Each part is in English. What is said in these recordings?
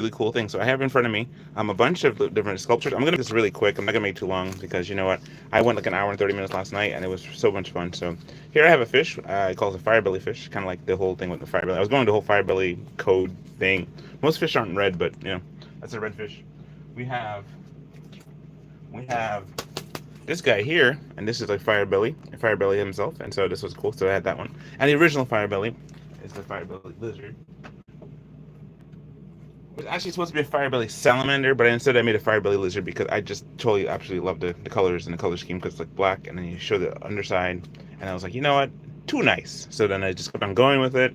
really cool thing. So I have in front of me a bunch of different sculptures. I'm gonna make this really quick. I'm not gonna make it too long because you know what? I went like an hour and 30 minutes last night, and it was so much fun. So here I have a fish. I call it a fire belly fish, kind of like the whole thing with the fire belly. I was going to the whole fire belly code thing. Most fish aren't red, but you know that's a red fish. We have we have this guy here, and this is like Fire Belly himself, and so this was cool. So I had that one, and the original Fire Belly is the Fire Belly lizard. It was actually supposed to be a Fire Belly salamander, but instead I made a Fire Belly lizard because I just totally absolutely love the colors and the color scheme because it's like black, and then you show the underside, and I was like, you know what, too nice. So then I just kept on going with it.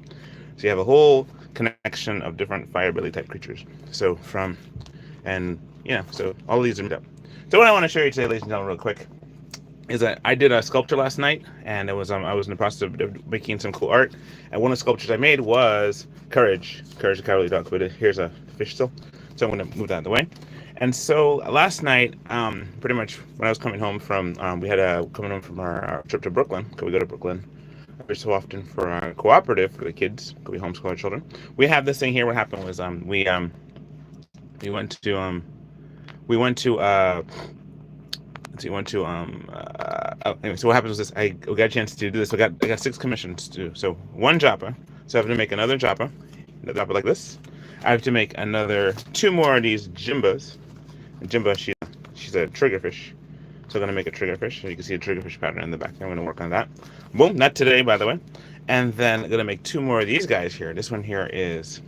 So you have a whole connection of different Fire Belly type creatures. So from and yeah, so all of these are made up. So what I want to show you today, ladies and gentlemen, real quick, is that I did a sculpture last night, and it was I was in the process of making some cool art. And one of the sculptures I made was Courage the Cowardly Dog. But here's a fish still, so I'm going to move that out of the way. And so last night, pretty much when I was coming home from, we had a coming home from our trip to Brooklyn, because we go to Brooklyn every so often for our cooperative for the kids, because we homeschool our children. We have this thing here. What happened was we went to we went to so you want to anyway, so what happens was this: we got a chance to do this. I got 6 commissions to do. So one joppa. So I have to make another joppa like this. I have to make another 2 more of these jimbas. And Jimba, she's a triggerfish. So I'm gonna make a triggerfish. So you can see a triggerfish pattern in the back. I'm gonna work on that. Boom, not today, by the way. And then I'm gonna make 2 more of these guys here. This one here is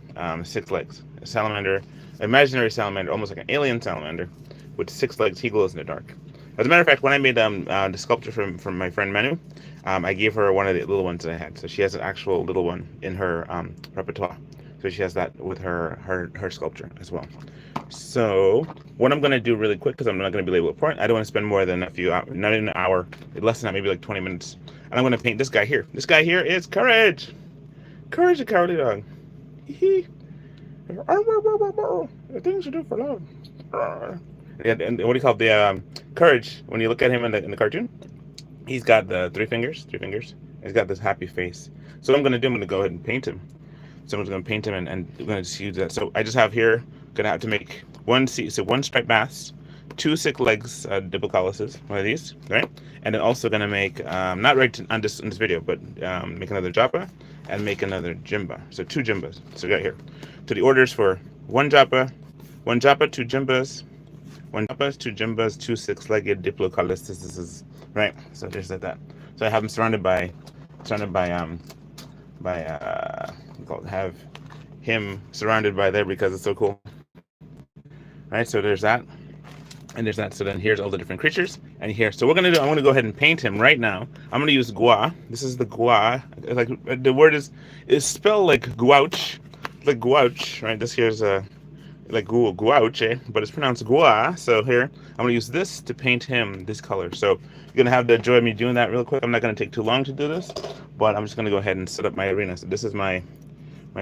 6 legs. A salamander, imaginary salamander, almost like an alien salamander, with 6 legs. He glows in the dark. As a matter of fact, when I made the sculpture from my friend Manu, I gave her one of the little ones that I had. So she has an actual little one in her repertoire. So she has that with her sculpture as well. So what I'm gonna do really quick, because I'm not gonna be able to point. I don't want to spend more than a few hours, not even an hour, less than that, maybe like 20 minutes. And I'm gonna paint this guy here. This guy here is Courage. Courage the Cowardly Dog. Hee. The things you do for love. And what do you call it? The Courage. When you look at him in the cartoon, he's got the three fingers. He's got this happy face. So what I'm gonna do, I'm gonna go ahead and paint him. Someone's gonna paint him, and I'm gonna just use that. So I just have here, gonna have to make one striped bass, 2 6 legs diplocollises, one of these, right? And then also gonna make not right on this video, but make another joppa and make another jimba. So 2 jimbas. So we got here. So the orders for one joppa, 2 jimbas, 1 joppa, 2 jimbas, 2 6-legged diplocollises. Right. So there's like that. So I have them surrounded by have him surrounded by there because it's so cool. Right, so there's that, and there's that. So then here's all the different creatures, and here. So what we're gonna do, I'm gonna go ahead and paint him right now. I'm gonna use gua. This is the gua. Like the word is spelled like gouache, right? This here's like gouache, but it's pronounced gua. So here I'm gonna use this to paint him this color. So you're gonna have the joy of me doing that real quick. I'm not gonna take too long to do this, but I'm just gonna go ahead and set up my arena. So this is my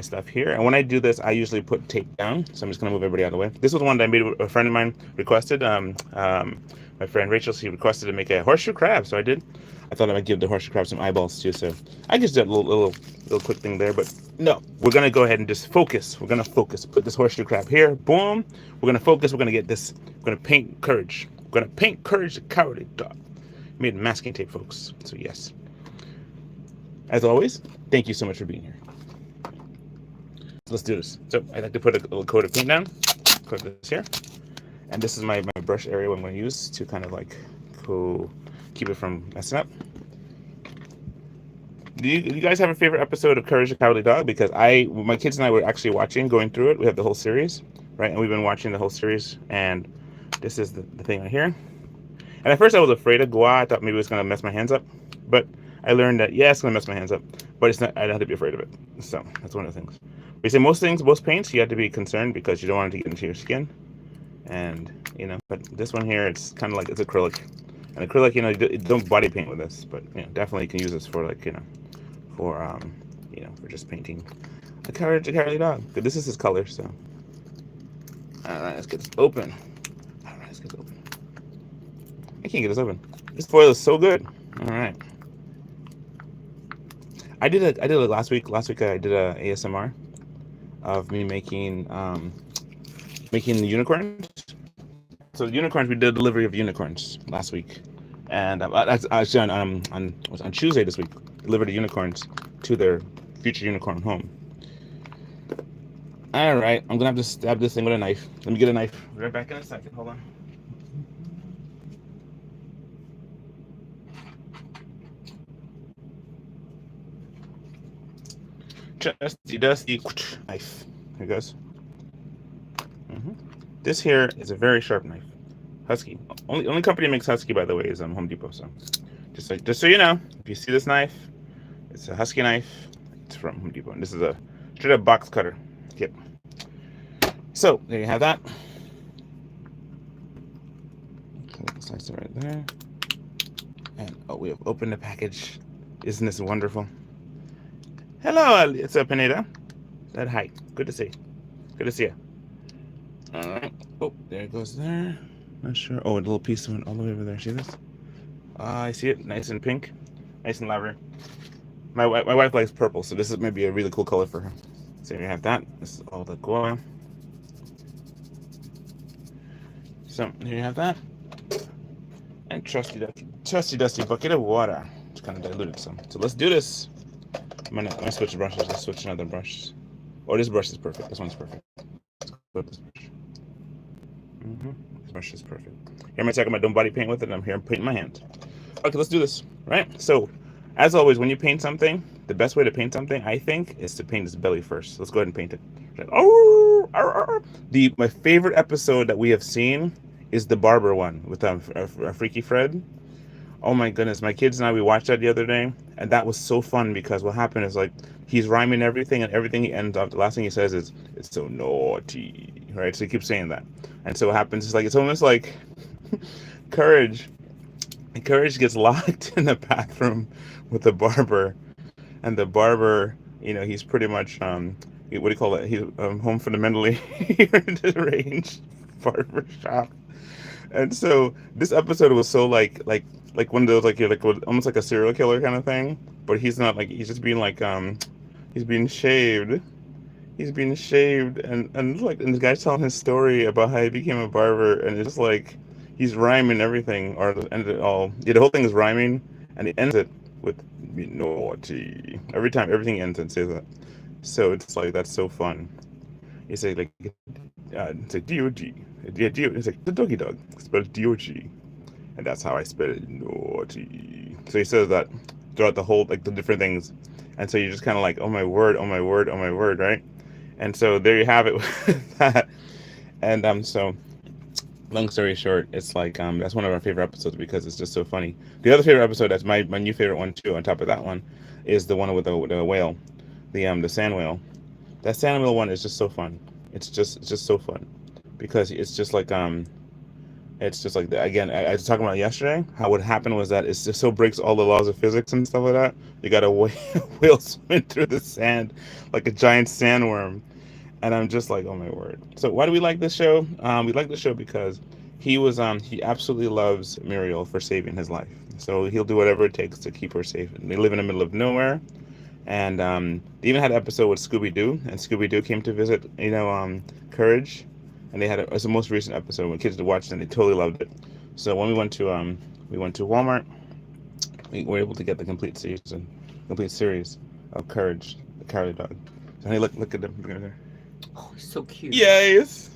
stuff here, and when I do this, I usually put tape down. So I'm just gonna move everybody out of the way. This was one that I made. A friend of mine requested. My friend Rachel, she requested to make a horseshoe crab, so I did. I thought I might give the horseshoe crab some eyeballs too, so I just did a little quick thing there. But no, we're gonna go ahead and just focus. We're gonna focus. Put this horseshoe crab here. Boom. We're gonna focus. We're gonna get this. We're gonna paint Courage. We're gonna paint Courage the Cowardly Dog. Made masking tape, folks. So yes. As always, thank you so much for being here. Let's do this. So I like to put a little coat of paint down. Put this here. And this is my brush area I'm going to use to kind of like keep it from messing up. Do you guys have a favorite episode of Courage the Cowardly Dog? Because my kids and I were actually going through it. We have the whole series, right? And we've been watching the whole series. And this is the thing right here. And at first I was afraid of gua. I thought maybe it was going to mess my hands up. But I learned that, yeah, it's going to mess my hands up. But it's not. I don't have to be afraid of it. So that's one of the things. We say most paints, you have to be concerned because you don't want it to get into your skin. And, but this one here, it's kind of like, it's acrylic. And acrylic, you don't body paint with this, but, definitely you can use this for like, for just painting a cowardly dog. But this is his color, so. All right, let's get this open. I can't get this open. This foil is so good. All right. I did it last week. Last week I did a ASMR of me making making the unicorns. So unicorns, we did a delivery of unicorns last week, and actually on Tuesday this week, delivered the unicorns to their future unicorn home. All right, I'm gonna have to stab this thing with a knife. Let me get a knife. Right back in a second. Hold on. Trusty dusty knife. Here goes. This here is a very sharp knife. Husky. Only company that makes Husky, by the way, is Home Depot. So just so you know, if you see this knife, it's a Husky knife. It's from Home Depot, and this is a straight up box cutter kit. So there you have that. Slice it right there. And oh, we have opened the package. Isn't this wonderful? Hello, it's Pineda. Said hi. Good to see you. Good to see you. All right. Oh, there it goes there. Not sure. Oh, a little piece went all the way over there. See this? I see it. Nice and pink. Nice and lavender. My wife likes purple, so this is maybe a really cool color for her. So you have that. This is all the coil. So here you have that. And trusty dusty bucket of water. It's kind of diluted some. So let's do this. I'm gonna switch brushes. Let's switch another brush. Oh, this brush is perfect. This one's perfect. Let's go with this brush. This brush is perfect. Here I'm talking about don't body paint with it, and I'm here painting my hand. Okay, let's do this. Right? So, as always, when you paint something, the best way to paint something, I think, is to paint its belly first. Let's go ahead and paint it. My favorite episode that we have seen is the barber one with Freaky Fred. Oh my goodness, my kids and I, we watched that the other day, and that was so fun because what happened is like he's rhyming everything, and everything he ends up, the last thing he says is, "It's so naughty," right? So he keeps saying that, and so what happens is like it's almost like Courage gets locked in the bathroom with the barber, and the barber, he's pretty much what do you call it? He's home for the mentally deranged barber shop. And so this episode was so like one of those almost like a serial killer kind of thing, but he's not like he's just being like he's being shaved. He's being shaved and the guy's telling his story about how he became a barber, and it's just like he's rhyming everything or and it all the whole thing is rhyming, and he ends it with naughty. Every time everything ends and says that. So it's like that's so fun. You say like it's like D-O-G. Yeah, it's like the doggy dog. Spelled D-O-G. And that's how I spell it. Naughty. So he says that throughout the whole, like the different things. And so you're just kind of like, oh my word, oh my word, oh my word, right? And so there you have it with that. And so long story short, it's like that's one of our favorite episodes because it's just so funny. The other favorite episode, that's my new favorite one too, on top of that one, is the one with the whale. The sand whale. That sand whale one is just so fun. It's just so fun. Because it's just like again, I was talking about yesterday, how what happened was that it just so breaks all the laws of physics and stuff like that. You got a whale swimming through the sand like a giant sandworm, and I'm just like, oh my word. So why do we like this show? We like the show because he absolutely loves Muriel for saving his life. So he'll do whatever it takes to keep her safe. And they live in the middle of nowhere, and they even had an episode with Scooby-Doo, and Scooby-Doo came to visit Courage. And they it was the most recent episode when kids watched it, and they totally loved it. So when we went to Walmart, we were able to get the complete series of Courage, the cowardly dog. So hey, look at them. Look at her. Oh, so cute. Yes.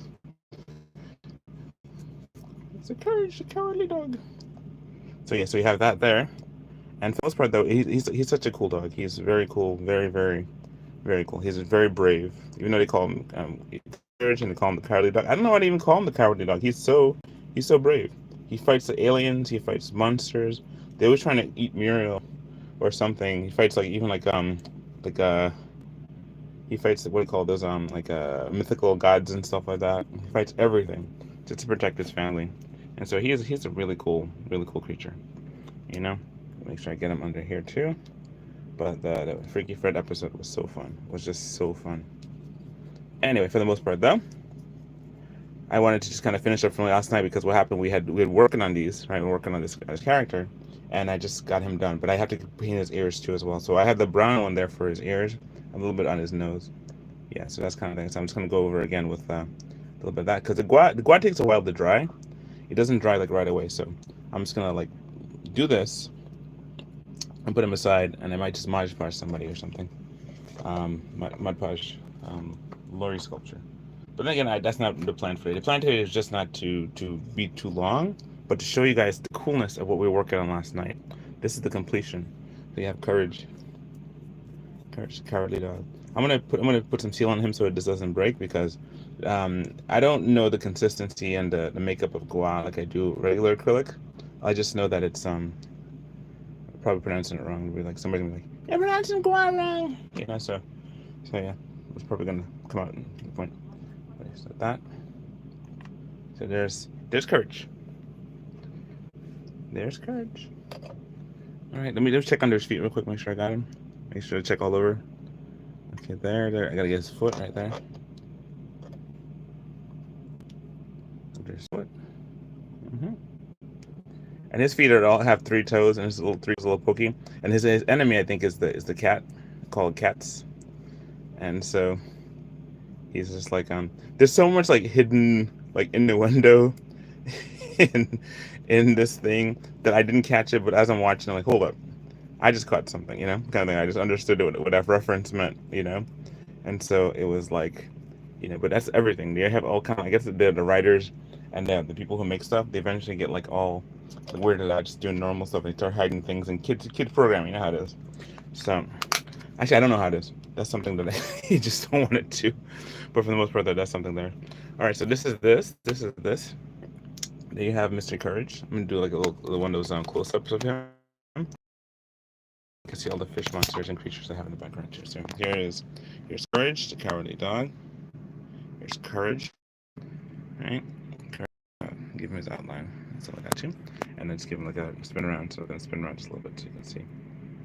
It's a Courage, the cowardly dog. So yeah, so we have that there. And for the most part, though, he's such a cool dog. He's very cool, very, very, very cool. He's very brave, even though they call him Courage and they call him the cowardly dog. I don't know why they even call him the cowardly dog. He's so brave. He fights the aliens. He fights monsters. They were trying to eat Muriel or something. He fights he fights what do you call those mythical gods and stuff like that. He fights everything just to protect his family. And so he's a really cool creature. Make sure I get him under here too. But the Freaky Fred episode was so fun. It was just so fun. Anyway, for the most part, though, I wanted to just kind of finish up from last night because what happened, we had working on these, right? We're working on this character, and I just got him done. But I have to paint his ears too as well. So I have the brown one there for his ears, a little bit on his nose. Yeah, so that's kind of thing. So I'm just gonna go over again with little bit of that because the gua takes a while to dry. It doesn't dry like right away, so I'm just gonna like do this and put them aside, and I might just Mod Podge somebody or something. Mod Podge Lori sculpture. But then again, that's not the plan for today. The plan today is just not to be too long, but to show you guys the coolness of what we were working on last night. This is the completion. So you have Courage, Cowardly Dog. I'm gonna put some seal on him so it just doesn't break because I don't know the consistency and the makeup of gua like I do regular acrylic. I just know that it's probably pronouncing it wrong. It'll be like somebody will be like, "You're pronouncing gua wrong," you know. So yeah, it's probably gonna come out in the point. So that. So there's Courage. There's Courage. All right, let me just check under his feet real quick. Make sure I got him. Make sure to check all over. Okay, there. I gotta get his foot right there. There's his foot. And his feet all have 3 toes, and his little 3 is a little pokey. And his enemy, I think, is the cat, called Cats. And so he's just like there's so much like hidden like innuendo in this thing that I didn't catch it, but as I'm watching, I'm like, hold up, I just caught something, you know, kind of thing. I just understood what that reference meant, you know. And so it was like, you know, but that's everything. They have all kind of, I guess the writers and the people who make stuff, they eventually get like all weirded out just doing normal stuff. They start hiding things in kids programming. You know how it is. So actually, I don't know how it is. That's something that I just don't want it to. But for the most part, that's something there. All right, so this is this. There you have Mr. Courage. I'm gonna do like a little one of those close-ups of him. You can see all the fish monsters and creatures I have in the background too. So here's Courage, the Cowardly Dog. Here's Courage. All right. Give him his outline. That's all I got to. And then just give him like a spin around. So we're gonna spin around just a little bit so you can see.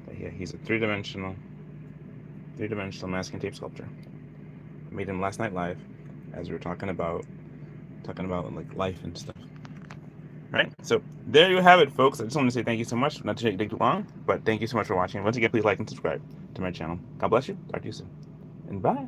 But yeah, he's a three-dimensional masking tape sculpture. I made him last night live, as we were talking about like life and stuff. All right, so there you have it, folks. I just want to say thank you so much. Not to take too long, but thank you so much for watching. Once again, please like and subscribe to my channel. God bless you. Talk to you soon, and bye.